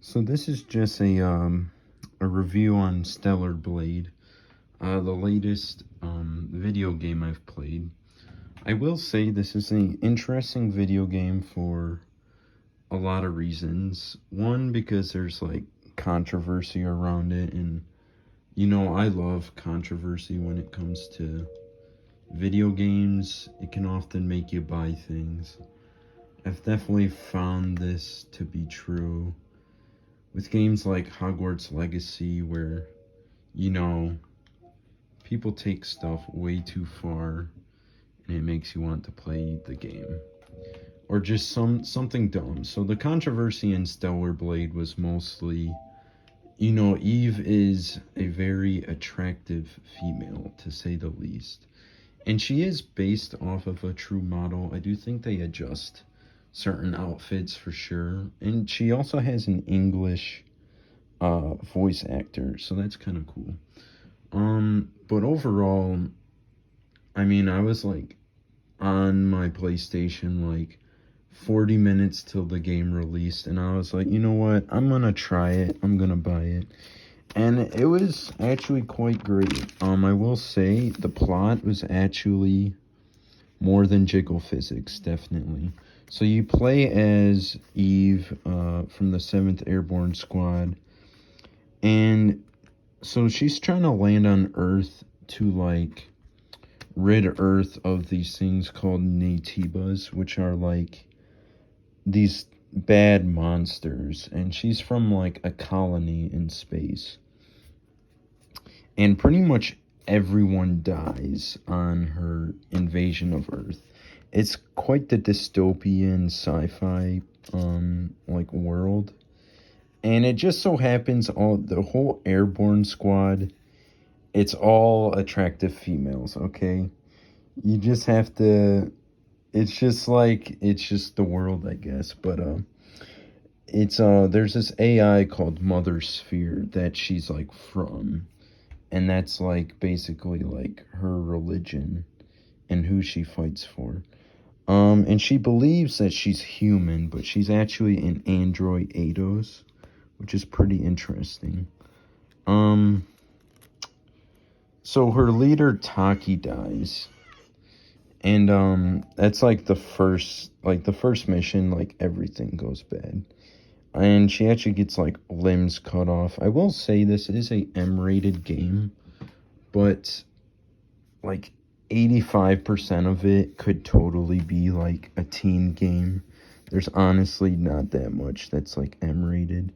So this is just a review on Stellar Blade, the latest video game I've played. I will say this is an interesting video game for a lot of reasons. One, because there's like controversy around it, and I love controversy when it comes to video games. It can often make you buy things. I've definitely found this to be true with games like Hogwarts Legacy, where, people take stuff way too far and it makes you want to play the game. Or just something dumb. So the controversy in Stellar Blade was mostly, Eve is a very attractive female, to say the least. And she is based off of a true model. I do think they adjust certain outfits for sure. And she also has an English voice actor, so that's kind of cool. But overall, I was like on my PlayStation like 40 minutes till the game released, and I was like, you know what? I'm gonna try it. I'm gonna buy it. And it was actually quite great. I will say the plot was actually more than jiggle physics, definitely. So you play as Eve from the 7th Airborne Squad, and so she's trying to land on Earth to like rid Earth of these things called Naytibas, which are like these bad monsters, and she's from like a colony in space. And pretty much everyone dies on her invasion of Earth. It's quite the dystopian sci-fi like world. And it just so happens the whole Airborne Squad, it's all attractive females, okay? You just have to, it's just the world, I guess. But there's this AI called Mother Sphere that she's like from, and that's like basically like her religion and who she fights for. And she believes that she's human, but she's actually an android Eidos, which is pretty interesting. So her leader Taki dies, and that's like the first mission, like everything goes bad, and she actually gets like limbs cut off. I will say this is a M-rated game, but like 85% of it could totally be like a teen game. There's honestly not that much that's like M-rated.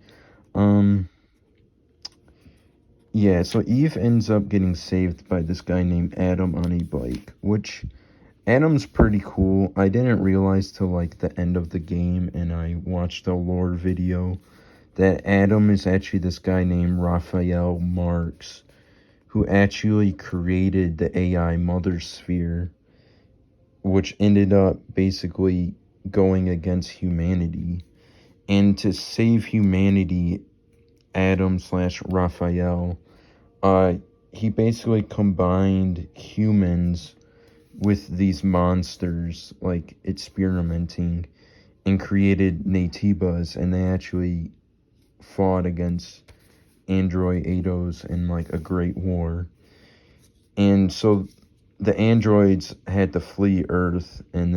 Yeah, so Eve ends up getting saved by this guy named Adam on a bike, which Adam's pretty cool. I didn't realize till like the end of the game, and I watched a lore video, that Adam is actually this guy named Raphael Marks, who actually created the AI Mother Sphere, which ended up basically going against humanity. And to save humanity, Adam/Raphael, he basically combined humans with these monsters, like experimenting, and created Naytibas, and they actually fought against android Eidos in like a great war. And so the androids had to flee Earth, and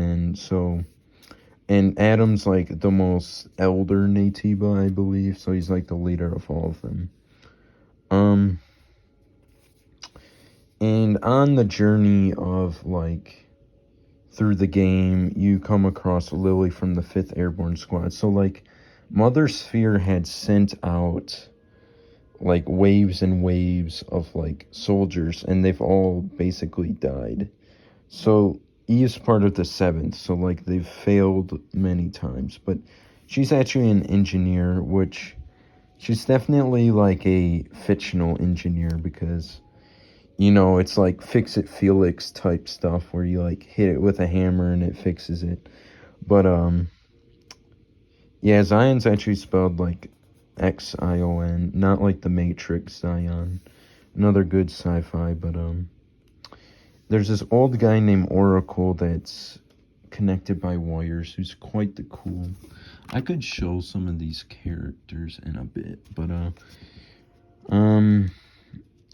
Adam's like the most elder Naytiba, I believe, so he's like the leader of all of them. And on the journey of like through the game, you come across Lily from the 5th Airborne Squad. So like Mother Sphere had sent out like waves and waves of like soldiers, and they've all basically died. So Eve's part of the 7th, so like they've failed many times, but she's actually an engineer, which she's definitely like a fictional engineer, because it's like Fix-It Felix type stuff where you like hit it with a hammer and it fixes it. But yeah, Zion's actually spelled like Xion, not like the Matrix Zion. Another good sci-fi. But there's this old guy named Oracle that's connected by wires, who's quite the cool. I could show some of these characters in a bit, but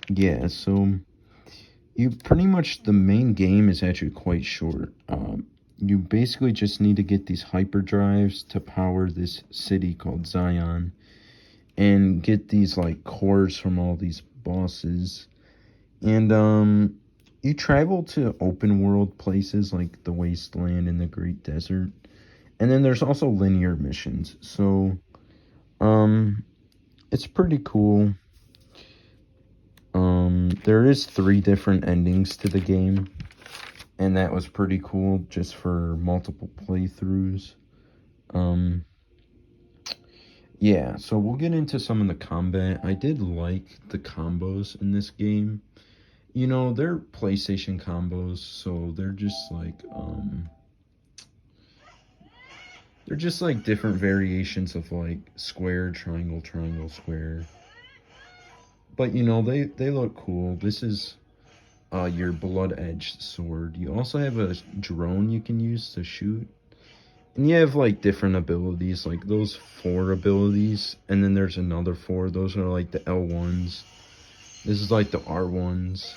yeah. So you pretty much, the main game is actually quite short. You basically just need to get these hyperdrives to power this city called Zion, and get these like cores from all these bosses. And you travel to open world places like the Wasteland and the Great Desert. And then there's also linear missions. So it's pretty cool. There is 3 different endings to the game, and that was pretty cool just for multiple playthroughs. Yeah, so we'll get into some of the combat. I did like the combos in this game. You know, they're PlayStation combos, so they're just like different variations of like square, triangle, triangle, square. But you know, they look cool. This is your blood-edged sword. You also have a drone you can use to shoot. And you have like different abilities, like those 4 abilities, and then there's another 4. Those are like the L1s. This is like the R1s.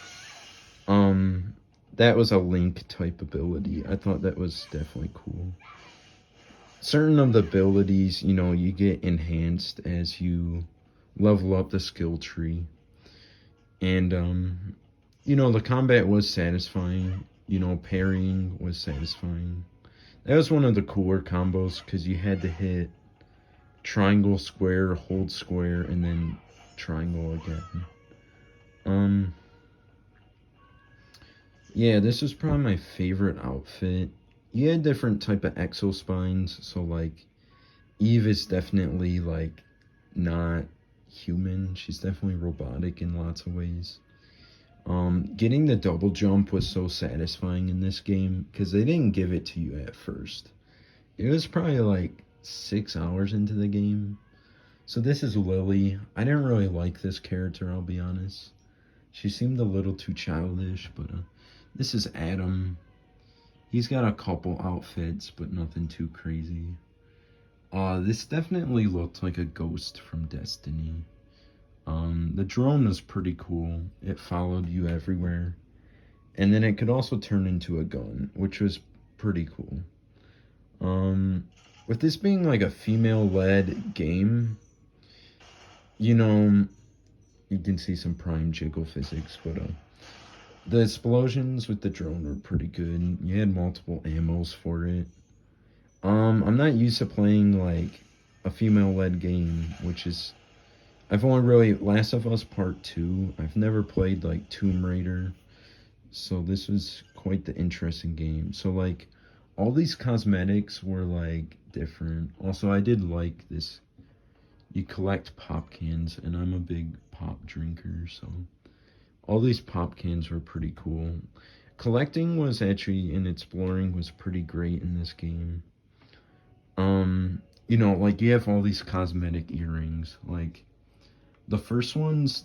That was a Link type ability. I thought that was definitely cool. Certain of the abilities, you know, you get enhanced as you level up the skill tree. And you know, the combat was satisfying. You know, parrying was satisfying. That was one of the cooler combos, because you had to hit triangle, square, hold square, and then triangle again. Yeah, this was probably my favorite outfit. You had different type of exospines, so like Eve is definitely like not human. She's definitely robotic in lots of ways. Getting the double jump was so satisfying in this game, because they didn't give it to you at first. It was probably like 6 hours into the game. So this is Lily. I didn't really like this character, I'll be honest. She seemed a little too childish, but this is Adam. He's got a couple outfits, but nothing too crazy. This definitely looked like a ghost from Destiny. The drone was pretty cool. It followed you everywhere. And then it could also turn into a gun, which was pretty cool. With this being like a female-led game, you know, you can see some prime jiggle physics, but the explosions with the drone were pretty good. You had multiple ammos for it. I'm not used to playing like a female-led game, which is, I've only really Last of Us Part 2. I've never played like Tomb Raider, so this was quite the interesting game. So like all these cosmetics were like different. Also, I did like this. You collect pop cans, and I'm a big pop drinker, so all these pop cans were pretty cool. Collecting was actually, and exploring was pretty great in this game. You know, like you have all these cosmetic earrings. Like the first ones,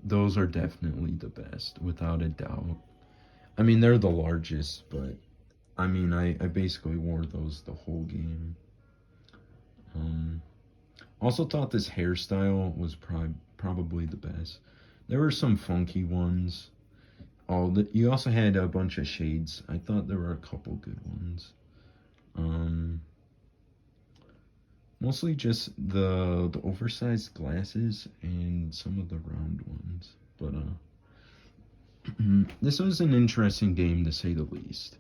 those are definitely the best, without a doubt. I mean, they're the largest, but I mean, I basically wore those the whole game. Also thought this hairstyle was probably the best. There were some funky ones. You also had a bunch of shades. I thought there were a couple good ones. Mostly just the oversized glasses and some of the round ones. But this was an interesting game to say the least.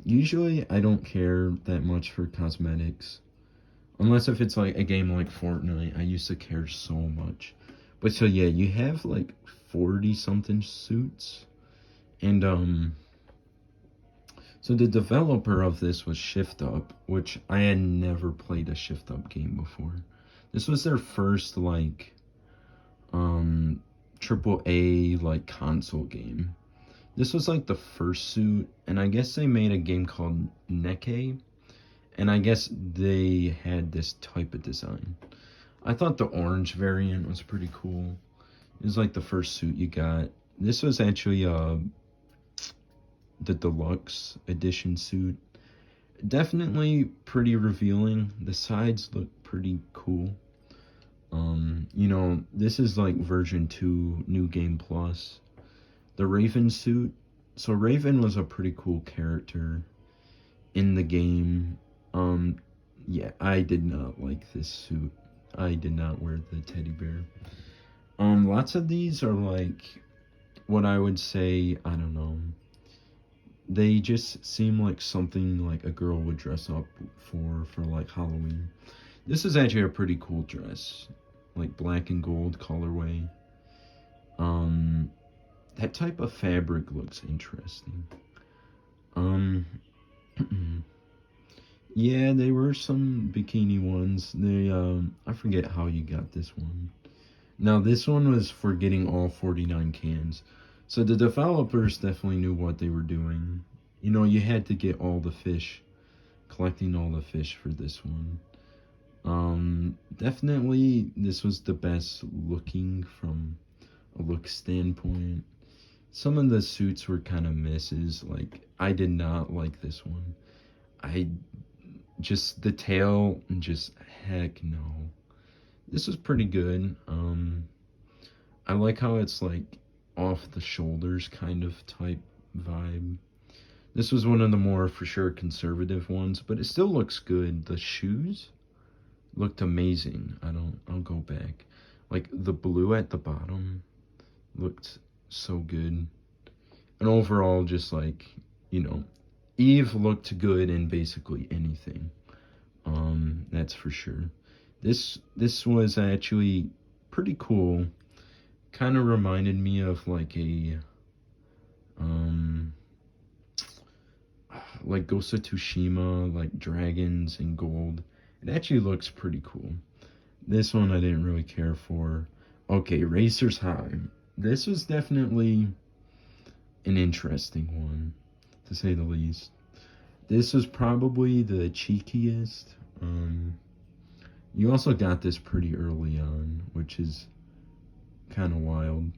Usually I don't care that much for cosmetics. Unless if it's like a game like Fortnite, I used to care so much. But so yeah, you have like 40 something suits. And so the developer of this was Shift Up, which I had never played a Shift Up game before. This was their first like triple A like console game. This was like the first suit, and I guess they made a game called Neke, and I guess they had this type of design. I thought the orange variant was pretty cool. It was like the first suit you got. This was actually the deluxe edition suit. Definitely pretty revealing. The sides look pretty cool. You know, this is like version 2, New Game Plus. The Raven suit. So Raven was a pretty cool character in the game. Um, yeah, I did not like this suit. I did not wear the teddy bear. Lots of these are like what I would say, I don't know. They just seem like something like a girl would dress up for like Halloween. This is actually a pretty cool dress, like black and gold colorway. Um, that type of fabric looks interesting. Um, yeah, there were some bikini ones. I forget how you got this one. Now, this one was for getting all 49 cans. So the developers definitely knew what they were doing. You know, you had to get all the fish, collecting all the fish for this one. Definitely this was the best looking from a look standpoint. Some of the suits were kind of misses. Like, I did not like this one. I just, the tail, just heck no. This was pretty good. I like how it's like off the shoulders kind of type vibe. This was one of the more for sure conservative ones, but it still looks good. The shoes looked amazing. I'll go back. Like the blue at the bottom looked so good. And overall just like, you know, Eve looked good in basically anything. That's for sure. This was actually pretty cool. Kind of reminded me of um like Ghost of Tsushima, like dragons and gold. It actually looks pretty cool. This one I didn't really care for. Okay, Racer's High. This was definitely an interesting one, to say the least. This was probably the cheekiest. You also got this pretty early on, which is kind of wild.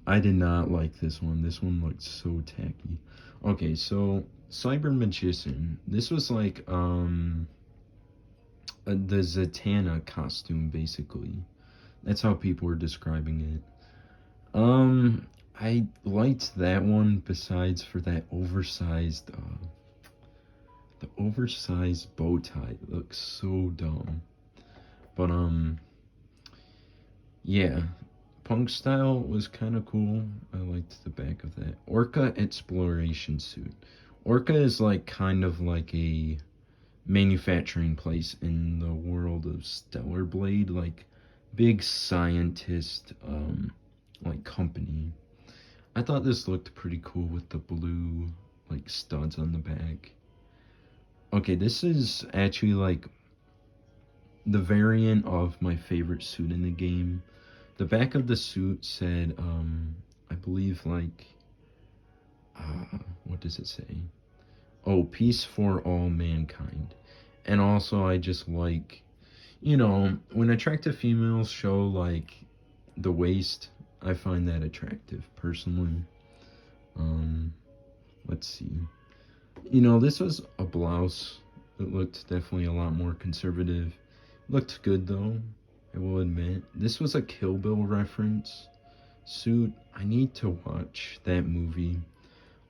I did not like this one. This one looked so tacky. Okay, so Cyber Magician. This was like the Zatanna costume basically. That's how people were describing it. I liked that one besides for that oversized the oversized bow tie. It looks so dumb. But yeah, punk style was kind of cool. I liked the back of that. Orca exploration suit. Orca is like kind of like a manufacturing place in the world of Stellar Blade, like big scientist like company. I thought this looked pretty cool with the blue like studs on the back. Okay, this is actually like the variant of my favorite suit in the game. The back of the suit said, I believe like, what does it say? Oh, peace for all mankind. And also, I just like, you know, when attractive females show like the waist, I find that attractive personally. Um, let's see. You know, this was a blouse. It looked definitely a lot more conservative. Looked good though, I will admit. This was a Kill Bill reference suit. I need to watch that movie.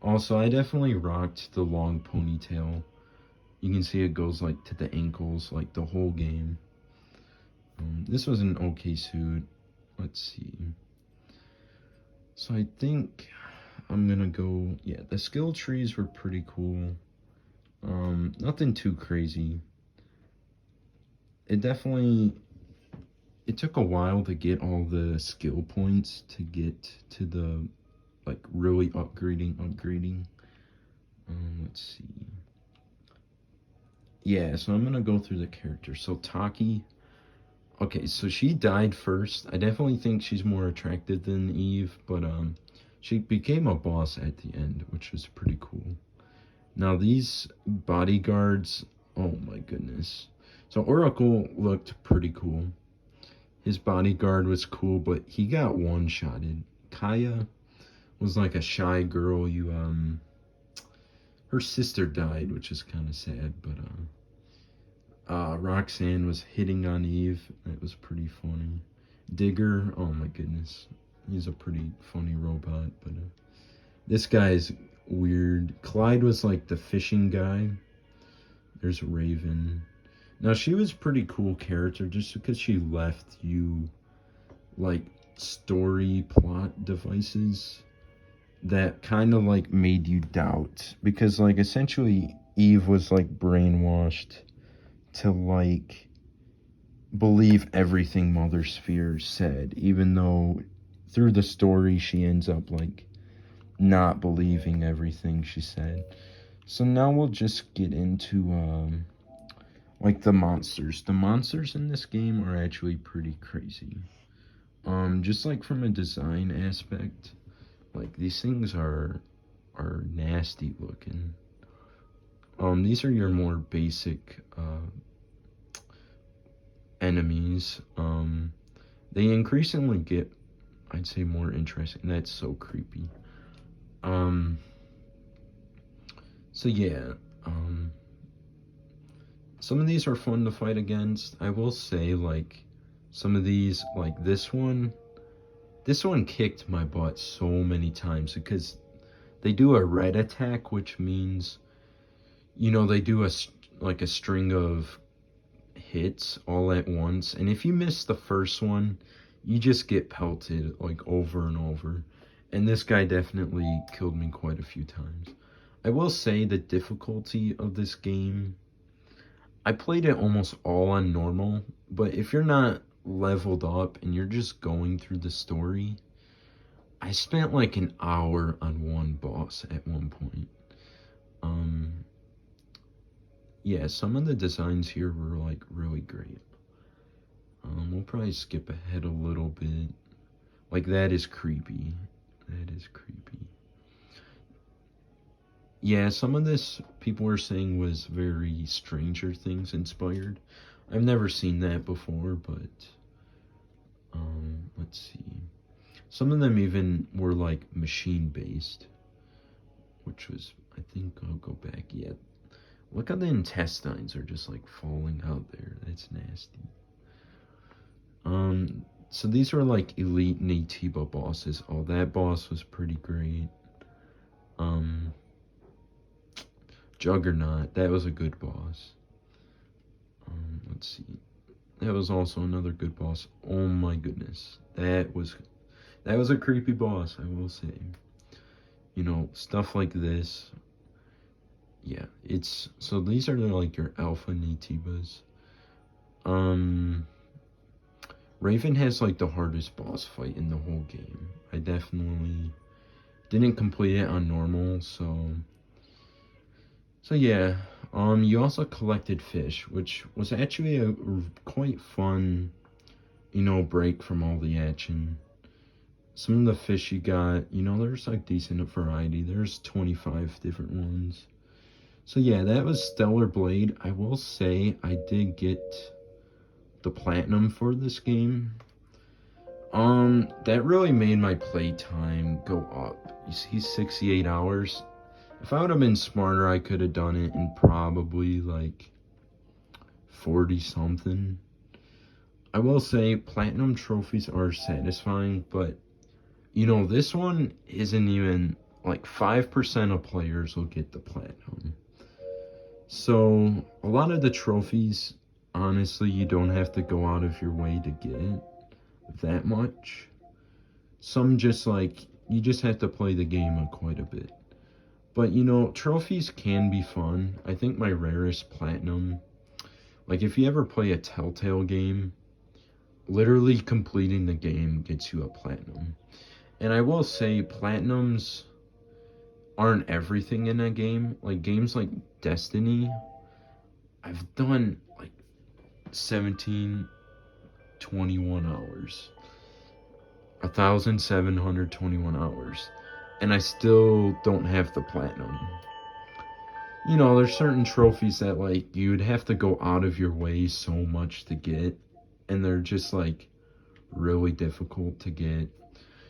Also, I definitely rocked the long ponytail. You can see it goes like to the ankles, like the whole game. This was an okay suit. Let's see. So I think I'm gonna go, yeah, the skill trees were pretty cool. Nothing too crazy. It definitely, it took a while to get all the skill points to get to the, like, really upgrading. Let's see. Yeah, so I'm gonna go through the characters. So Taki, okay, so she died first. I definitely think she's more attractive than Eve, but she became a boss at the end, which was pretty cool. Now these bodyguards, oh my goodness. So Oracle looked pretty cool. His bodyguard was cool, but he got one-shotted. Kaya was like a shy girl. her sister died, which is kind of sad, but Roxanne was hitting on Eve. It was pretty funny. Digger, oh my goodness, he's a pretty funny robot, but this guy's weird. Clyde was like the fishing guy. There's Raven. Now she was pretty cool character just because she left you like story plot devices that kind of like made you doubt, because like essentially Eve was like brainwashed to like believe everything Mother Sphere said, even though through the story she ends up like not believing everything she said. So now we'll just get into like the monsters. The monsters in this game are actually pretty crazy. Just like from a design aspect, like these things are nasty looking. These are your more basic enemies. They increasingly get, I'd say, more interesting. That's so creepy. So yeah, some of these are fun to fight against. I will say, like, some of these, like this one kicked my butt so many times because they do a red attack, which means, you know, they do like a string of hits all at once, and if you miss the first one, you just get pelted like over and over. And this guy definitely killed me quite a few times. I will say the difficulty of this game, I played it almost all on normal, but if you're not leveled up and you're just going through the story, I spent like an hour on one boss at one point. Yeah, some of the designs here were like really great. We'll probably skip ahead a little bit. Like, that is creepy. That is creepy. Yeah, some of this people were saying was very Stranger Things inspired. I've never seen that before, but let's see. Some of them even were like machine based, which was, I think I'll go back. Yeah, look how the intestines are just like falling out there. That's nasty. So these are like elite Naytiba bosses. Oh, that boss was pretty great. Juggernaut, that was a good boss. Let's see. That was also another good boss. Oh my goodness. That was a creepy boss, I will say. You know, stuff like this. Yeah, it's, so these are like your alpha Naytibas. Raven has like the hardest boss fight in the whole game. I definitely didn't complete it on normal, so yeah. You also collected fish, which was actually a quite fun, you know, break from all the action. Some of the fish you got, you know, there's like decent variety. There's 25 different ones. So yeah, that was Stellar Blade. I will say I did get the platinum for this game. That really made my playtime go up. You see, 68 hours. If I would have been smarter, I could have done it in probably like 40 something. I will say platinum trophies are satisfying, but you know, this one isn't even like 5% of players will get the platinum. So a lot of the trophies, honestly, you don't have to go out of your way to get it that much. Some just like, you just have to play the game quite a bit. But you know, trophies can be fun. I think my rarest platinum, like if you ever play a Telltale game, literally completing the game gets you a platinum. And I will say platinums aren't everything in a game. Like games like Destiny, I've done like 21 hours, 1,721 hours, and I still don't have the platinum. You know, there's certain trophies that like you'd have to go out of your way so much to get, and they're just like really difficult to get.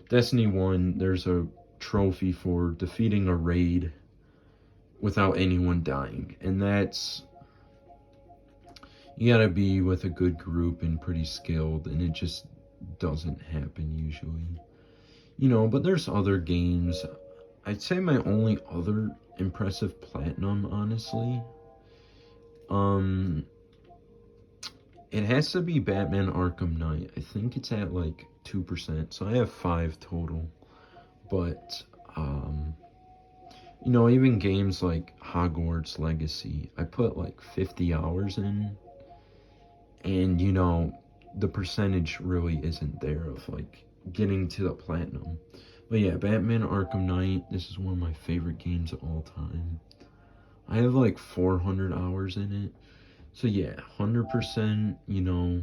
Destiny 1, there's a trophy for defeating a raid without anyone dying. And that's, you gotta be with a good group and pretty skilled, and it just doesn't happen usually. You know, but there's other games. I'd say my only other impressive platinum, honestly, it has to be Batman Arkham Knight. I think it's at like 2%, so I have 5 total. But, you know, even games like Hogwarts Legacy, I put like 50 hours in, and, you know, the percentage really isn't there of like getting to the platinum. But yeah, Batman Arkham Knight, this is one of my favorite games of all time. I have like 400 hours in it. So yeah, 100%, you know,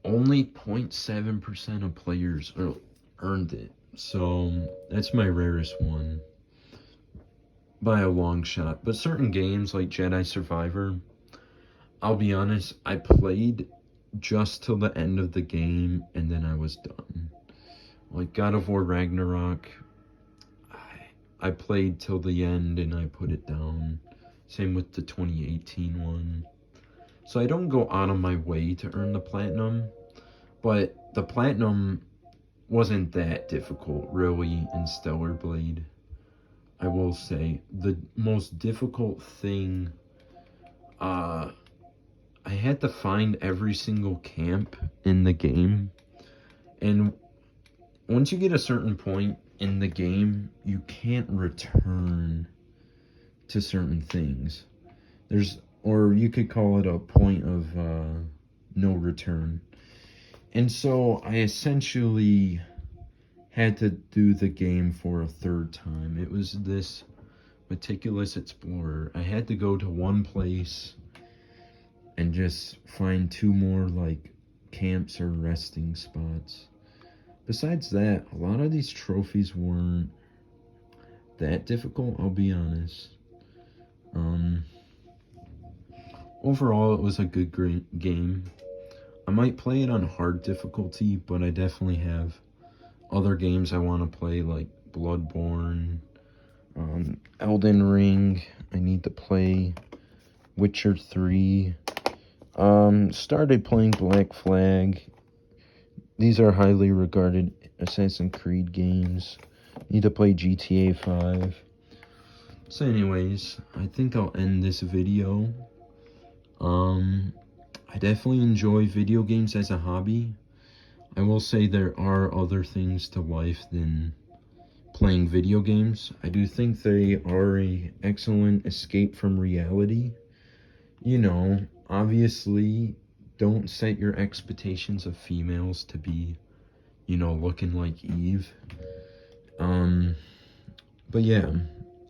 only 0.7% of players earned it. So that's my rarest one by a long shot. But certain games like Jedi Survivor, I'll be honest, I played just till the end of the game and then I was done. Like God of War Ragnarok, I played till the end and I put it down. Same with the 2018 one. So I don't go out of my way to earn the platinum, but the platinum wasn't that difficult, really, in Stellar Blade. I will say the most difficult thing, I had to find every single camp in the game, and once you get a certain point in the game, you can't return to certain things. Or you could call it a point of no return. And so I essentially had to do the game for a third time. It was this Meticulous Explorer. I had to go to one place and just find 2 more like camps or resting spots. Besides that, a lot of these trophies weren't that difficult, I'll be honest. Overall, it was a good game. I might play it on hard difficulty, but I definitely have other games I want to play, like Bloodborne, Elden Ring. I need to play Witcher 3. Started playing Black Flag. These are highly regarded Assassin's Creed games. Need to play GTA 5. So anyways, I think I'll end this video. I definitely enjoy video games as a hobby. I will say there are other things to life than playing video games. I do think they are an excellent escape from reality. You know, obviously, don't set your expectations of females to be, you know, looking like Eve. But yeah,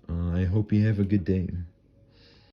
I hope you have a good day.